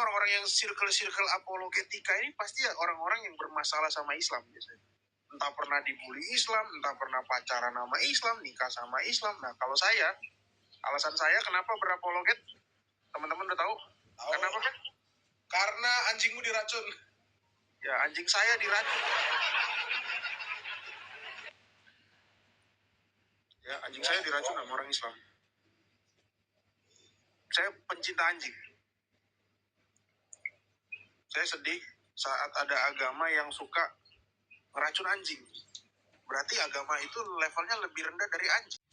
orang-orang yang circle apologetika ini pasti ya orang-orang yang bermasalah sama Islam biasanya. Entah pernah dibully Islam, entah pernah pacaran sama Islam, nikah sama Islam. Nah, kalau saya, alasan saya kenapa berapologet, teman-teman udah tahu? Kenapa kan? Karena anjingmu diracun. Ya, anjing saya diracun. Ya, anjing saya diracun sama orang Islam. Saya pencinta anjing. Saya sedih saat ada agama yang suka ngeracun anjing. Berarti agama itu levelnya lebih rendah dari anjing.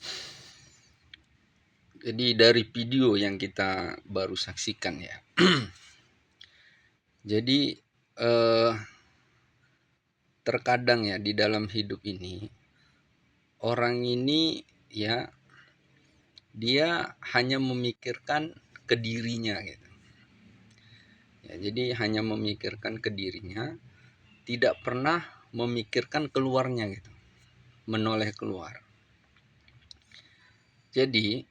Jadi dari video yang kita baru saksikan ya. Jadi terkadang ya di dalam hidup ini orang ini ya dia hanya memikirkan ke dirinya gitu. Ya, jadi hanya memikirkan ke dirinya, tidak pernah memikirkan keluarnya gitu. Menoleh keluar. Jadi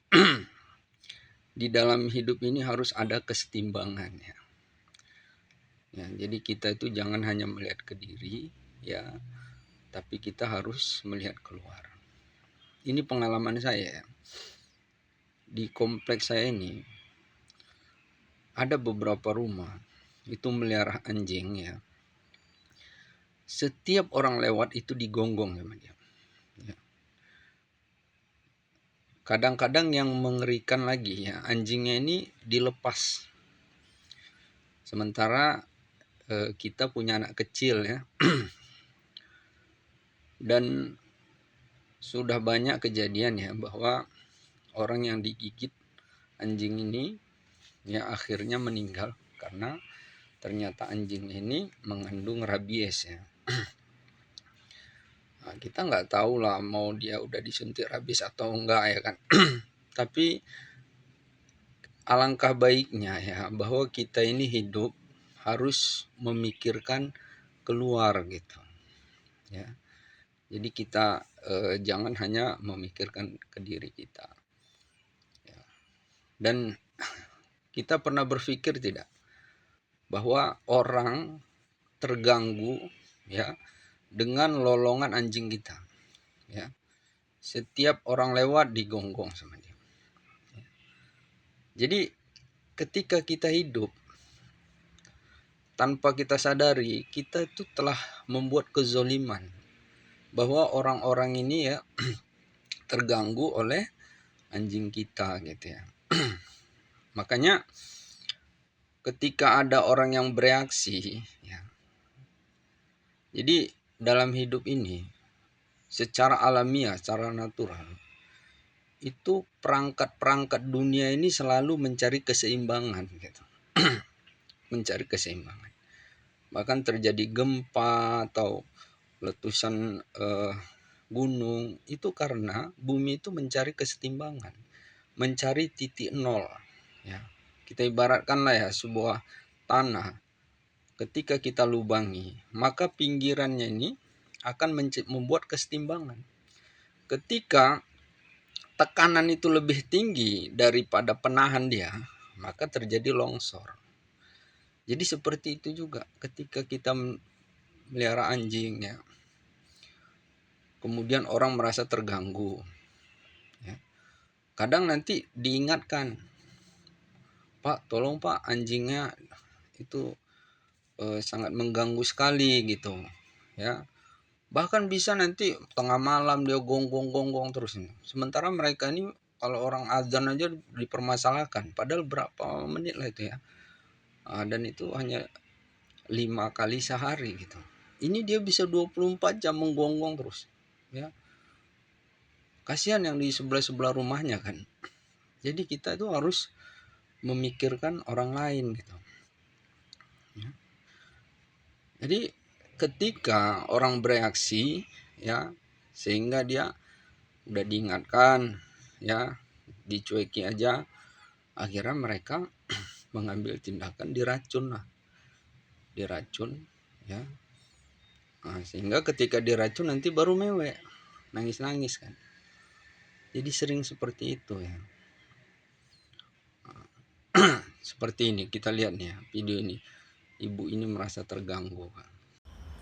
di dalam hidup ini harus ada kesetimbangan ya. Ya, jadi kita itu jangan hanya melihat ke diri ya, tapi kita harus melihat keluar. Ini pengalaman saya ya. Di kompleks saya ini ada beberapa rumah itu melihara anjing ya. Setiap orang lewat itu digonggong sama dia. Ya. Kadang-kadang yang mengerikan lagi ya, anjingnya ini dilepas. Sementara kita punya anak kecil ya. Dan sudah banyak kejadian ya bahwa orang yang digigit anjing ini ya akhirnya meninggal karena ternyata anjing ini mengandung rabies ya. Nah, kita nggak tahu lah mau dia udah disuntik rabies atau enggak ya kan. Tapi alangkah baiknya ya bahwa kita ini hidup harus memikirkan keluar gitu ya. Jadi kita jangan hanya memikirkan ke diri kita ya. Dan kita pernah berpikir tidak bahwa orang terganggu ya dengan lolongan anjing kita ya. Setiap orang lewat digonggong sama dia. Jadi ketika kita hidup tanpa kita sadari, kita itu telah membuat kezoliman bahwa orang-orang ini ya terganggu oleh anjing kita gitu ya. Makanya ketika ada orang yang bereaksi ya, jadi dalam hidup ini secara alamiah, secara natural itu perangkat-perangkat dunia ini selalu mencari keseimbangan gitu. Mencari keseimbangan. Bahkan terjadi gempa atau letusan gunung itu karena bumi itu mencari kesetimbangan, mencari titik nol ya. Kita ibaratkanlah ya sebuah tanah, ketika kita lubangi maka pinggirannya ini akan membuat kesetimbangan. Ketika tekanan itu lebih tinggi daripada penahan dia, maka terjadi longsor. Jadi seperti itu juga ketika kita melihara anjing ya, kemudian orang merasa terganggu ya. Kadang nanti diingatkan, Pak tolong Pak anjingnya itu sangat mengganggu sekali gitu ya. Bahkan bisa nanti tengah malam dia gonggong terus ini. Sementara mereka ini kalau orang azan aja dipermasalahkan, padahal berapa menit lah itu ya. Dan itu hanya 5 kali sehari gitu. Ini dia bisa 24 jam menggonggong terus ya. Kasihan yang di sebelah rumahnya kan. Jadi kita itu harus memikirkan orang lain gitu ya. Jadi ketika orang bereaksi ya, sehingga dia udah diingatkan ya, dicueki aja, akhirnya mereka mengambil tindakan diracun ya. Nah, sehingga ketika diracun nanti baru mewek, nangis kan. Jadi sering seperti itu ya. Seperti ini, kita lihat nih ya, video ini. Ibu ini merasa terganggu, Kak.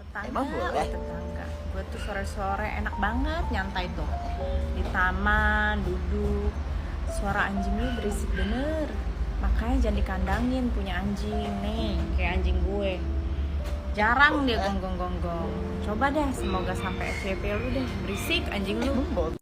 Tetangga, emang boleh? Tetangga. Gue tuh sore-sore enak banget nyantai tuh. Di taman, duduk. Suara anjingnya berisik bener. Makanya jangan dikandangin punya anjing nih, kayak anjing gue. Jarang dia gonggong-gonggong. Coba deh, semoga sampai FYP lu deh. Berisik anjing lu.